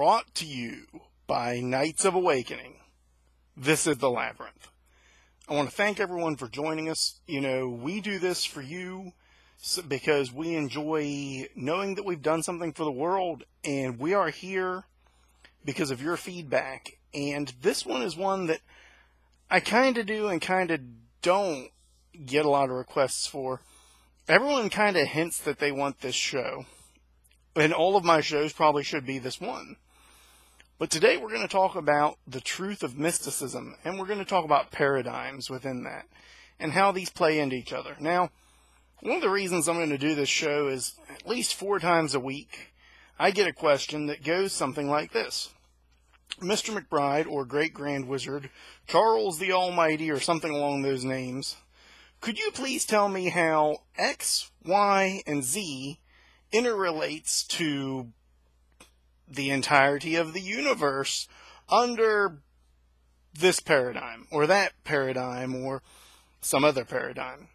brought to you by Knights of Awakening. This is the Labyrinth. I want to thank everyone for joining us. We do this for you because we enjoy knowing that we've done something for the world, and we are here because of your feedback. And this one is one that I kind of do and kind of don't get a lot of requests for. Everyone kind of hints that they want this show, and all of my shows probably should be this one. But today we're going to talk about the truth of mysticism, and we're going to talk about paradigms within that, and how these play into each other. Now, one of the reasons I'm going to do this show is at least 4 times a week, I get a question that goes something like this. Mr. McBride, or Great Grand Wizard, Charles the Almighty, or something along those names, could you please tell me how X, Y, and Z interrelates to the entirety of the universe under this paradigm, or that paradigm, or some other paradigm?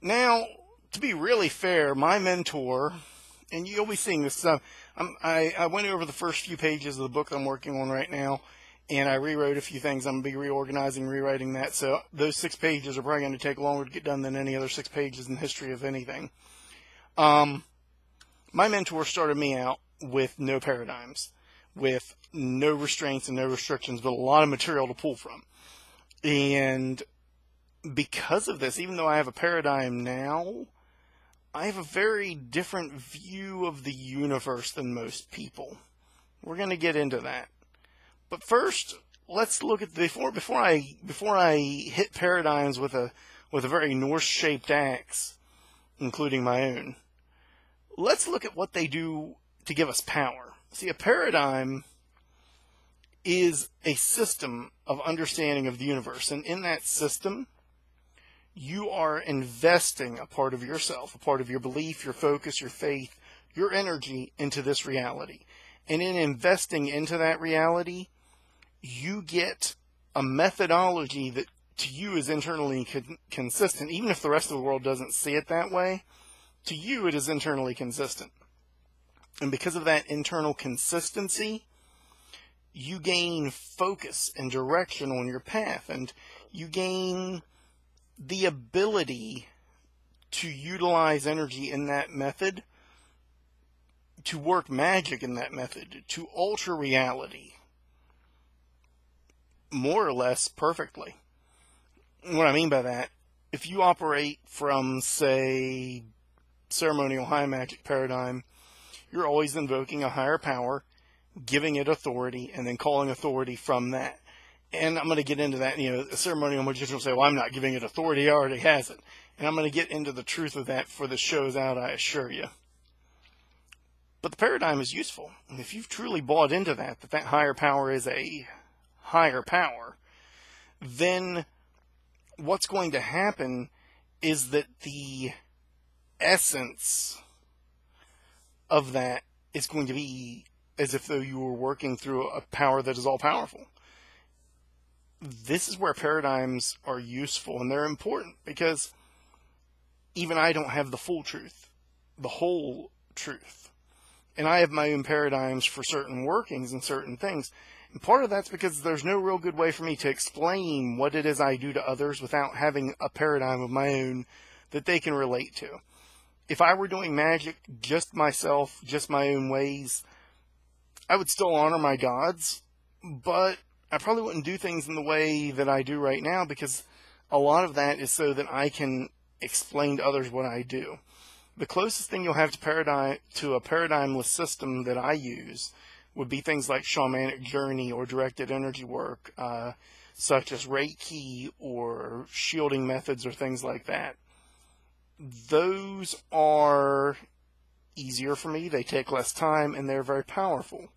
Now, to be really fair, my mentor, and you'll be seeing this stuff, I went over the first few pages of the book I'm working on right now, and I rewrote a few things. I'm going to be reorganizing, rewriting that, so those 6 pages are probably going to take longer to get done than any other 6 pages in the history of anything. My mentor started me out with no paradigms, with no restraints and no restrictions, but a lot of material to pull from. And because of this, even though I have a paradigm now, I have a very different view of the universe than most people. We're going to get into that. But first, let's look at before I hit paradigms with a very Norse-shaped axe, including my own. Let's look at what they do to give us power. See, a paradigm is a system of understanding of the universe, and in that system, you are investing a part of yourself, a part of your belief, your focus, your faith, your energy into this reality. And in investing into that reality, you get a methodology that to you is internally consistent. Even if the rest of the world doesn't see it that way, to you it is internally consistent. And because of that internal consistency, you gain focus and direction on your path, and you gain the ability to utilize energy in that method, to work magic in that method, to alter reality more or less perfectly. What I mean by that, if you operate from, say, ceremonial high magic paradigm, you're always invoking a higher power, giving it authority, and then calling authority from that. And I'm going to get into that. A ceremonial magician will say, well, I'm not giving it authority, I already has it. And I'm going to get into the truth of that for the show's out, I assure you. But the paradigm is useful. And if you've truly bought into that higher power is a higher power, then what's going to happen is that the essence of that is going to be as if though you were working through a power that is all-powerful. This is where paradigms are useful, and they're important, because even I don't have the full truth, the whole truth. And I have my own paradigms for certain workings and certain things. And part of that's because there's no real good way for me to explain what it is I do to others without having a paradigm of my own that they can relate to. If I were doing magic just myself, just my own ways, I would still honor my gods, but I probably wouldn't do things in the way that I do right now, because a lot of that is so that I can explain to others what I do. The closest thing you'll have to a paradigmless system that I use would be things like shamanic journey or directed energy work, such as Reiki or shielding methods or things like that. Those are easier for me, they take less time, and they're very powerful.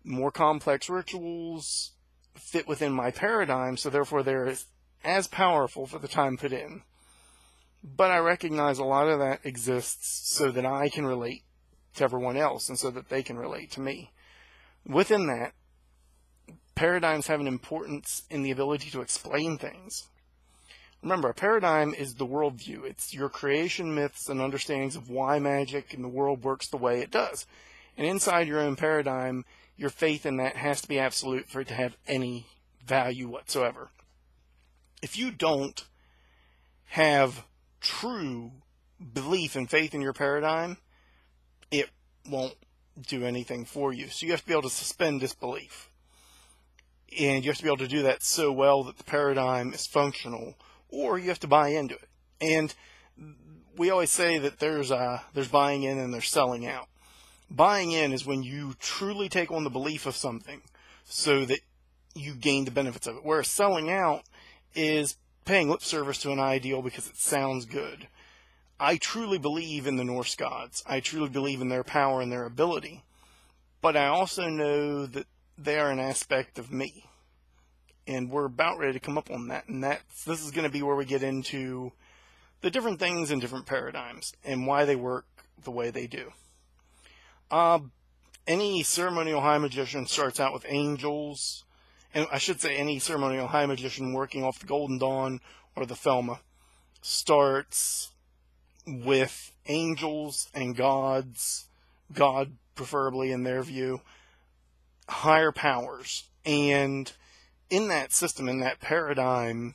More complex rituals fit within my paradigm, so therefore they're as powerful for the time put in. But I recognize a lot of that exists so that I can relate to everyone else, and so that they can relate to me. Within that, paradigms have an importance in the ability to explain things. Remember, a paradigm is the worldview. It's your creation myths and understandings of why magic and the world works the way it does. And inside your own paradigm, your faith in that has to be absolute for it to have any value whatsoever. If you don't have true belief and faith in your paradigm, it won't do anything for you. So you have to be able to suspend disbelief. And you have to be able to do that so well that the paradigm is functional, or you have to buy into it. And we always say that there's buying in and there's selling out. Buying in is when you truly take on the belief of something so that you gain the benefits of it. Whereas selling out is paying lip service to an ideal because it sounds good. I truly believe in the Norse gods. I truly believe in their power and their ability. But I also know that they are an aspect of me. And we're about ready to come up on that. And this is going to be where we get into the different things in different paradigms and why they work the way they do. Any ceremonial high magician starts out with angels. And I should say any ceremonial high magician working off the Golden Dawn or the Thelma starts with angels and gods, God preferably in their view, higher powers. And in that system, in that paradigm,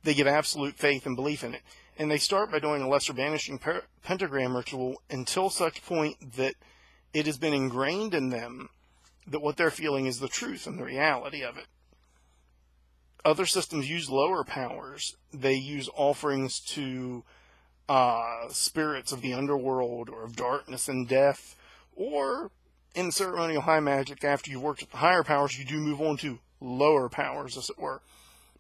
they give absolute faith and belief in it. And they start by doing a lesser banishing pentagram ritual until such point that it has been ingrained in them that what they're feeling is the truth and the reality of it. Other systems use lower powers. They use offerings to spirits of the underworld or of darkness and death. Or in ceremonial high magic, after you've worked with the higher powers, you do move on to lower powers, as it were.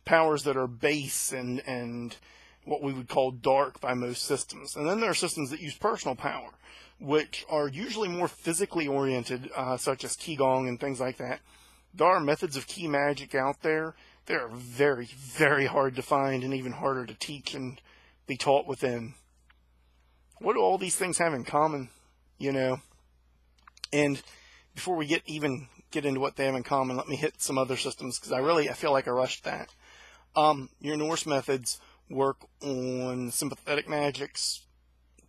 Powers that are base and what we would call dark by most systems. And then there are systems that use personal power, which are usually more physically oriented, such as Qigong and things like that. There are methods of Qi magic out there. They are very, very hard to find and even harder to teach and be taught within. What do all these things have in common, you know? And before we get into what they have in common, let me hit some other systems, because I feel like I rushed that. Your Norse methods work on sympathetic magics,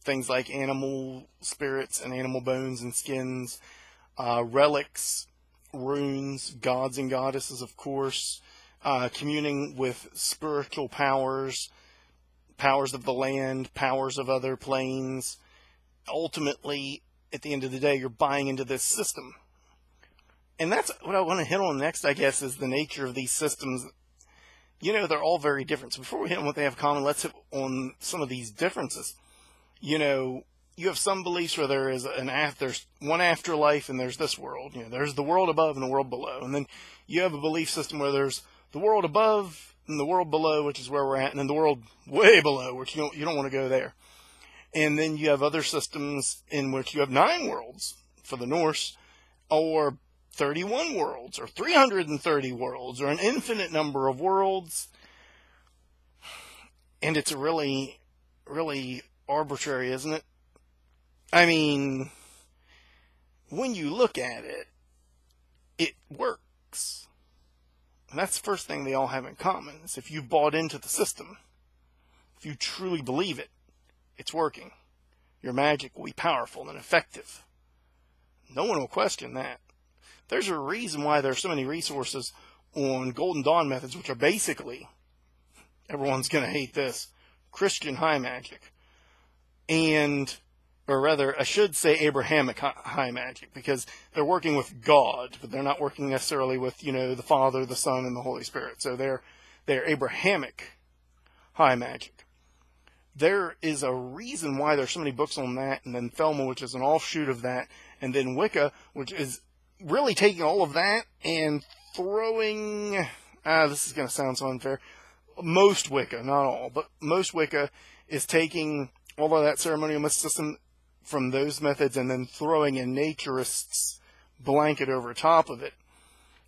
things like animal spirits and animal bones and skins, relics, runes, gods and goddesses, of course, communing with spiritual powers, powers of the land, powers of other planes. Ultimately, at the end of the day, you're buying into this system. And that's what I want to hit on next, I guess, is the nature of these systems. You know, they're all very different. So before we hit on what they have in common, let's hit on some of these differences. You know, you have some beliefs where there's one afterlife and there's this world. You know, there's the world above and the world below. And then you have a belief system where there's the world above and the world below, which is where we're at, and then the world way below, which you don't want to go there. And then you have other systems in which you have 9 worlds for the Norse, or 31 worlds, or 330 worlds, or an infinite number of worlds. And it's really, really arbitrary, isn't it? I mean, when you look at it, it works. And that's the first thing they all have in common, is if you've bought into the system, if you truly believe it, it's working. Your magic will be powerful and effective. No one will question that. There's a reason why there are so many resources on Golden Dawn methods, which are basically, everyone's going to hate this, Christian high magic. Or rather, I should say Abrahamic high magic, because they're working with God, but they're not working necessarily with, the Father, the Son, and the Holy Spirit. So they're Abrahamic high magic. There is a reason why there's so many books on that, and then Thelma, which is an offshoot of that, and then Wicca, which is really taking all of that and throwing, this is going to sound so unfair, most Wicca, not all, but most Wicca is taking all of that ceremonial mysticism from those methods and then throwing a naturist's blanket over top of it.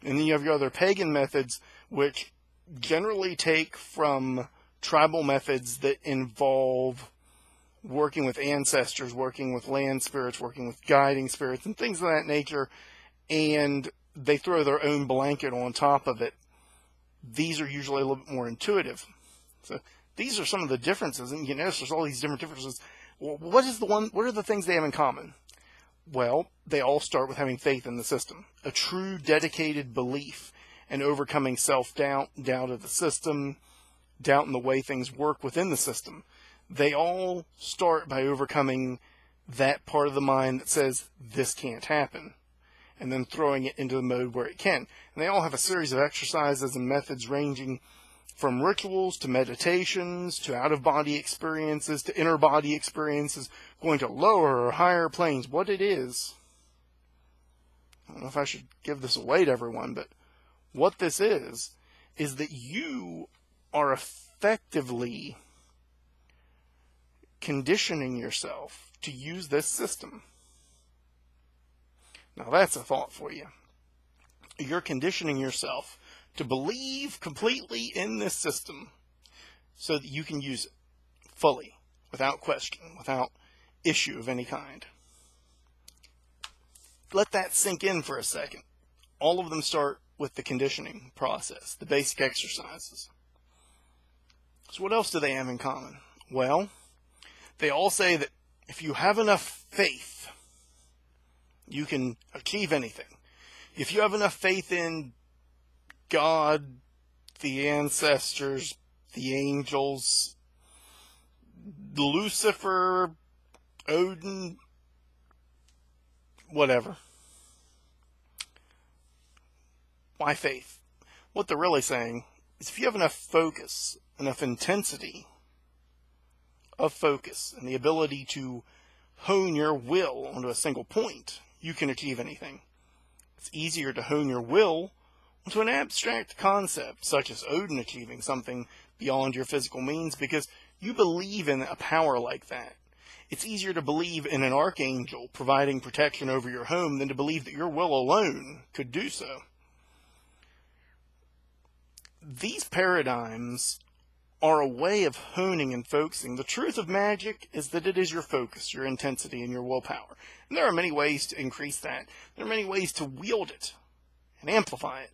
And then you have your other pagan methods, which generally take from tribal methods that involve working with ancestors, working with land spirits, working with guiding spirits, and things of that nature, and they throw their own blanket on top of it. These are usually a little bit more intuitive. So these are some of the differences, and you notice there's all these different differences. Well, what are the things they have in common? Well, they all start with having faith in the system, a true dedicated belief and overcoming self-doubt, doubt of the system, doubt in the way things work within the system. They all start by overcoming that part of the mind that says this can't happen, and then throwing it into the mode where it can. And they all have a series of exercises and methods ranging from rituals to meditations to out-of-body experiences to inner-body experiences, going to lower or higher planes. What it is, I don't know if I should give this away to everyone, but what this is that you are effectively conditioning yourself to use this system. Now that's a thought for you. You're conditioning yourself to believe completely in this system so that you can use it fully, without question, without issue of any kind. Let that sink in for a second. All of them start with the conditioning process, the basic exercises. So what else do they have in common? Well, they all say that if you have enough faith, you can achieve anything. If you have enough faith in God, the ancestors, the angels, Lucifer, Odin, whatever. Why faith? What they're really saying is if you have enough focus, enough intensity of focus, and the ability to hone your will onto a single point, you can achieve anything. It's easier to hone your will onto an abstract concept, such as Odin achieving something beyond your physical means, because you believe in a power like that. It's easier to believe in an archangel providing protection over your home than to believe that your will alone could do so. These paradigms are a way of honing and focusing. The truth of magic is that it is your focus, your intensity, and your willpower. And there are many ways to increase that. There are many ways to wield it and amplify it.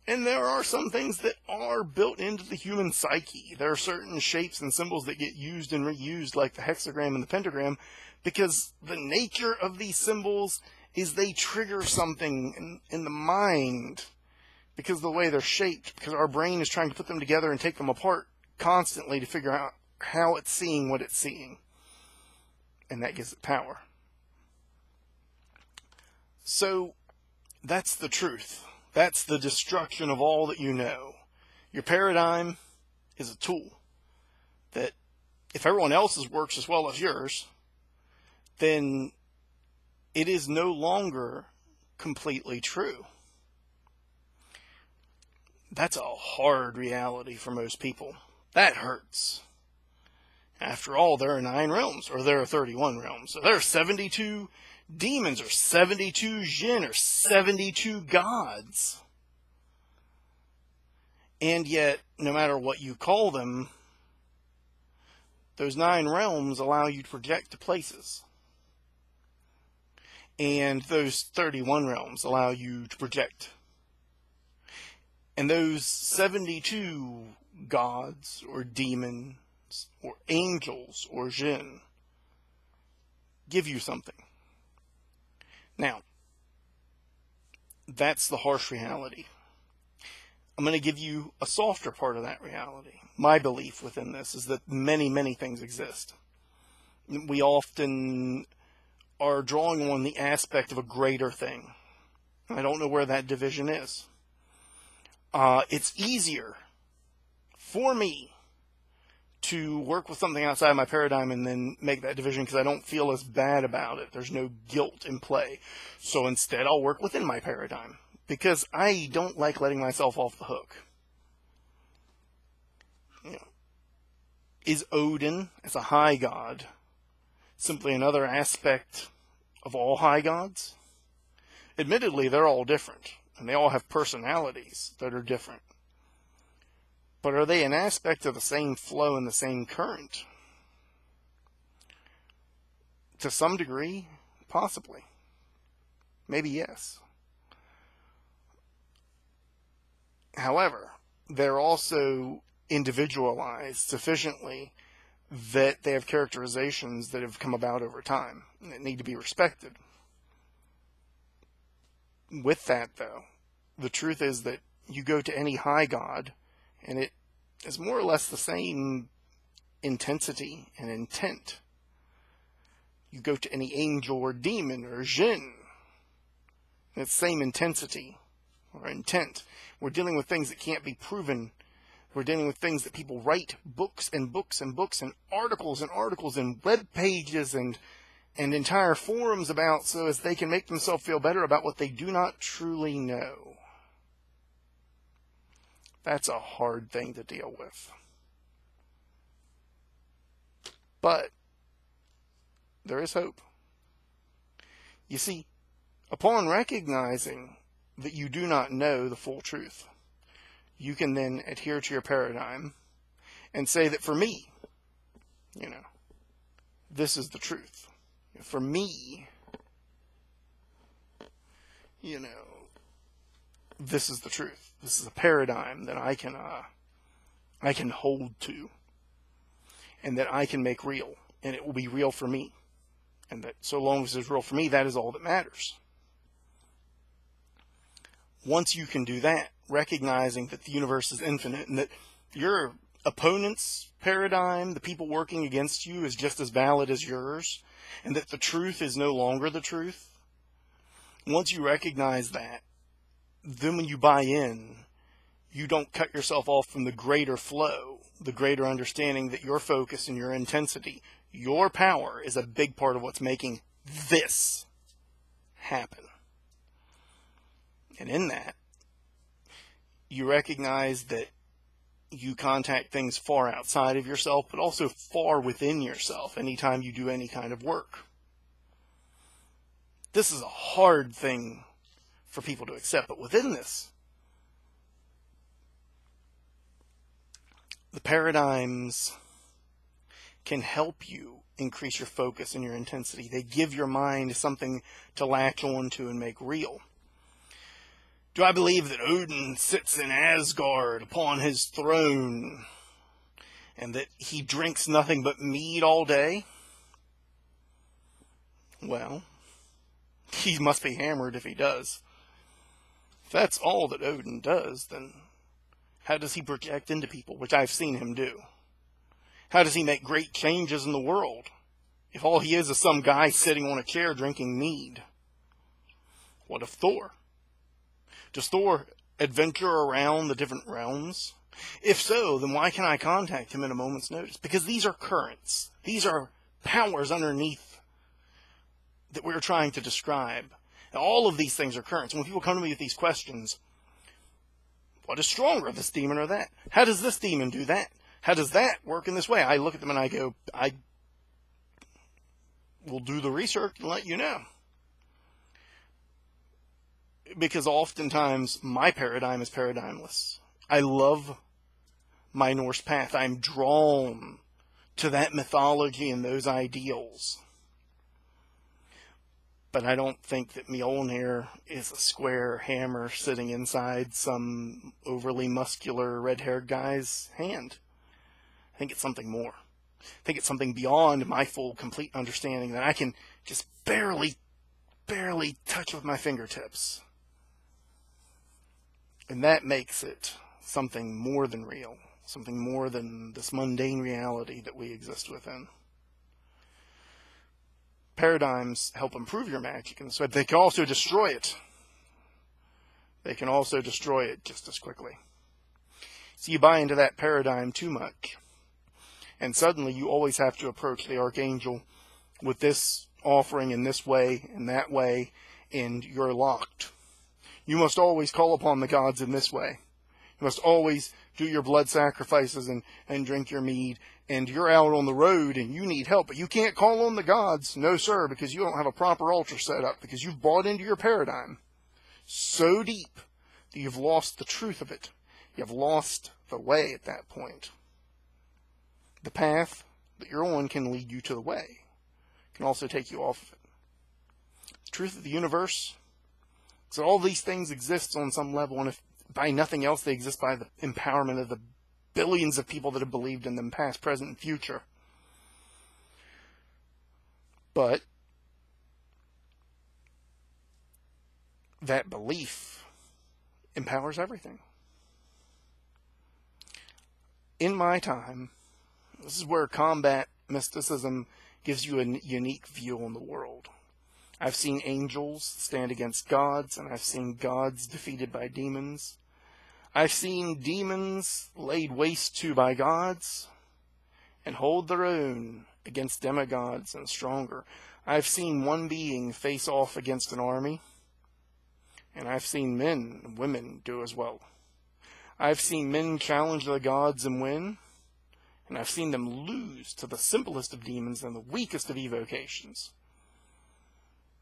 And there are some things that are built into the human psyche. There are certain shapes and symbols that get used and reused, like the hexagram and the pentagram, because the nature of these symbols is they trigger something in the mind because of the way they're shaped, because our brain is trying to put them together and take them apart constantly to figure out how it's seeing what it's seeing. And that gives it power. So, that's the truth. That's the destruction of all that you know. Your paradigm is a tool that, if everyone else's works as well as yours, then it is no longer completely true. That's a hard reality for most people. That hurts. After all, there are 9 realms, or there are 31 realms. So there are 72 demons, or 72 jinn, or 72 gods. And yet, no matter what you call them, those 9 realms allow you to project to places. And those 31 realms allow you to project. And those 72 gods, or demons, or angels, or jinn, give you something. Now, that's the harsh reality. I'm going to give you a softer part of that reality. My belief within this is that many, many things exist. We often are drawing on the aspect of a greater thing. I don't know where that division is. It's easier for me to work with something outside my paradigm and then make that division because I don't feel as bad about it. There's no guilt in play. So instead, I'll work within my paradigm because I don't like letting myself off the hook. You know, is Odin, as a high god, simply another aspect of all high gods? Admittedly, they're all different, and they all have personalities that are different. But are they an aspect of the same flow and the same current? To some degree, possibly. Maybe yes. However, they're also individualized sufficiently that they have characterizations that have come about over time that need to be respected. With that, though, the truth is that you go to any high god, and it is more or less the same intensity and intent. You go to any angel or demon or jinn, and it's the same intensity or intent. We're dealing with things that can't be proven. We're dealing with things that people write books and books and books and articles and web pages and entire forums about, so as they can make themselves feel better about what they do not truly know. That's a hard thing to deal with. But there is hope. You see, upon recognizing that you do not know the full truth, you can then adhere to your paradigm and say that for me, this is the truth. For me, this is the truth. This is a paradigm that I can hold to, and that I can make real, and it will be real for me. And that so long as it's real for me, that is all that matters. Once you can do that, recognizing that the universe is infinite and that your opponent's paradigm, the people working against you, is just as valid as yours, and that the truth is no longer the truth, once you recognize that, then when you buy in, you don't cut yourself off from the greater flow, the greater understanding that your focus and your intensity, your power, is a big part of what's making this happen. And in that, you recognize that you contact things far outside of yourself, but also far within yourself anytime you do any kind of work. This is a hard thing for people to accept, but within this, the paradigms can help you increase your focus and your intensity. They give your mind something to latch onto and make real. Do I believe that Odin sits in Asgard upon his throne and that he drinks nothing but mead all day? Well, he must be hammered if he does. If that's all that Odin does, then how does he project into people, which I've seen him do? How does he make great changes in the world if all he is some guy sitting on a chair drinking mead? What of Thor? Does Thor adventure around the different realms? If so, then why can't I contact him at a moment's notice? Because these are currents. These are powers underneath that we're trying to describe. And all of these things are currents. When people come to me with these questions, what is stronger, this demon or that? How does this demon do that? How does that work in this way? I look at them and I go, I will do the research and let you know. Because oftentimes my paradigm is paradigmless. I love my Norse path. I'm drawn to that mythology and those ideals. But I don't think that Mjolnir is a square hammer sitting inside some overly muscular red-haired guy's hand. I think it's something more. I think it's something beyond my full, complete understanding that I can just barely touch with my fingertips. And that makes it something more than real, something more than this mundane reality that we exist within. Paradigms help improve your magic in this way, but they can also destroy it. They can also destroy it just as quickly. So you buy into that paradigm too much, and suddenly you always have to approach the archangel with this offering in this way and that way, and you're locked. You must always call upon the gods in this way. You must always do your blood sacrifices and drink your mead. And you're out on the road and you need help, but you can't call on the gods. No, sir, because you don't have a proper altar set up, because you've bought into your paradigm so deep that you've lost the truth of it. You've lost the way at that point. The path that you're on can lead you to the way. It can also take you off of it. The truth of the universe, so all these things exist on some level, and if by nothing else, they exist by the empowerment of the billions of people that have believed in them, past, present, and future. But that belief empowers everything. In my time, this is where combat mysticism gives you a unique view on the world. I've seen angels stand against gods, and I've seen gods defeated by demons. I've seen demons laid waste to by gods and hold their own against demigods and stronger. I've seen one being face off against an army, and I've seen men and women do as well. I've seen men challenge the gods and win, and I've seen them lose to the simplest of demons and the weakest of evocations.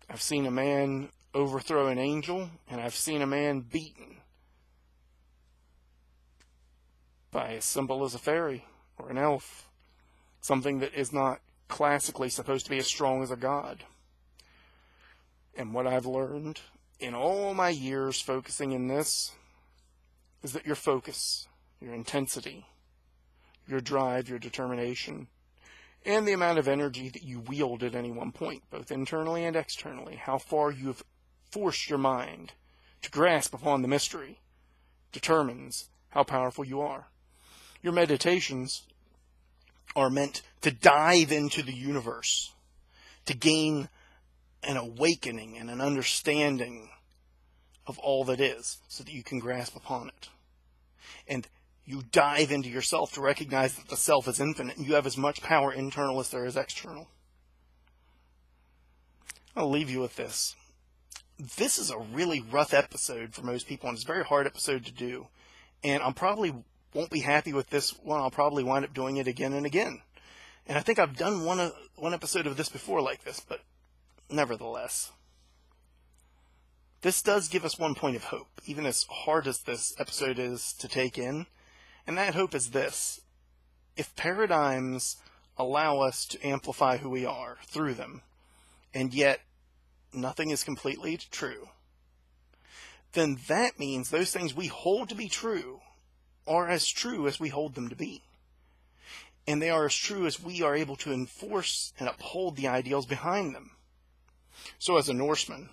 I've seen a man overthrow an angel, and I've seen a man beaten by as simple as a fairy or an elf, something that is not classically supposed to be as strong as a god. And what I've learned in all my years focusing in this is that your focus, your intensity, your drive, your determination, and the amount of energy that you wield at any one point, both internally and externally, how far you have forced your mind to grasp upon the mystery, determines how powerful you are. Your meditations are meant to dive into the universe, to gain an awakening and an understanding of all that is, so that you can grasp upon it. And you dive into yourself to recognize that the self is infinite, and you have as much power internal as there is external. I'll leave you with this. This is a really rough episode for most people, and it's a very hard episode to do. And I probably won't be happy with this one. I'll probably wind up doing it again and again. And I think I've done one episode of this before like this, but nevertheless, this does give us one point of hope, even as hard as this episode is to take in. And that hope is this: if paradigms allow us to amplify who we are through them, and yet nothing is completely true, then that means those things we hold to be true are as true as we hold them to be. And they are as true as we are able to enforce and uphold the ideals behind them. So as a Norseman,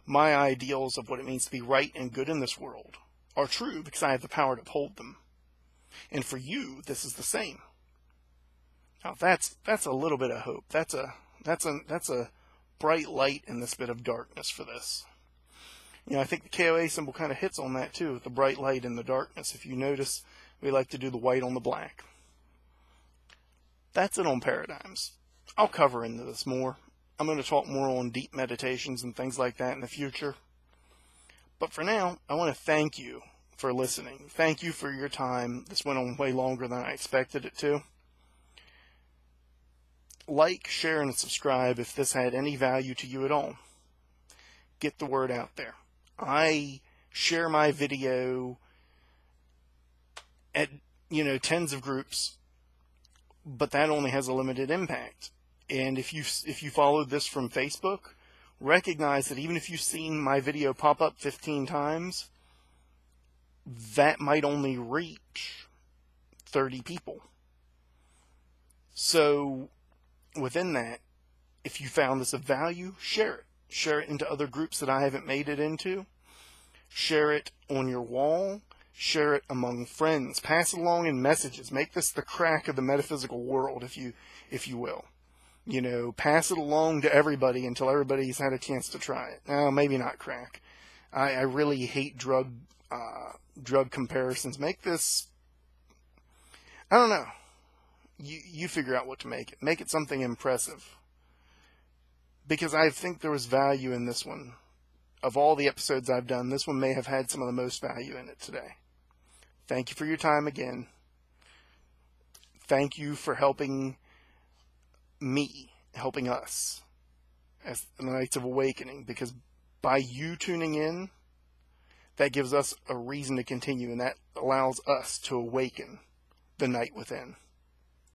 my ideals of what it means to be right and good in this world are true because I have the power to uphold them. And for you, this is the same. Now that's a little bit of hope. That's a bright light in this bit of darkness for this. You know, I think the KOA symbol kind of hits on that too, the bright light in the darkness. If you notice, we like to do the white on the black. That's it on paradigms. I'll cover into this more. I'm going to talk more on deep meditations and things like that in the future. But for now, I want to thank you for listening. Thank you for your time. This went on way longer than I expected it to. Like, share, and subscribe if this had any value to you at all. Get the word out there. I share my video at, tens of groups, but that only has a limited impact. And if you followed this from Facebook, recognize that even if you've seen my video pop up 15 times, that might only reach 30 people. So within that, if you found this of value, share it. Share it into other groups that I haven't made it into. Share it on your wall. Share it among friends. Pass it along in messages. Make this the crack of the metaphysical world, if you will. Pass it along to everybody until everybody's had a chance to try it. Now, maybe not crack. I really hate drug comparisons. Make this, I don't know. You figure out what to make it. Make it something impressive. Because I think there was value in this one. Of all the episodes I've done, this one may have had some of the most value in it today. Thank you for your time again. Thank you for helping me, helping us as the Knights of Awakening, because by you tuning in, that gives us a reason to continue, and that allows us to awaken the night within.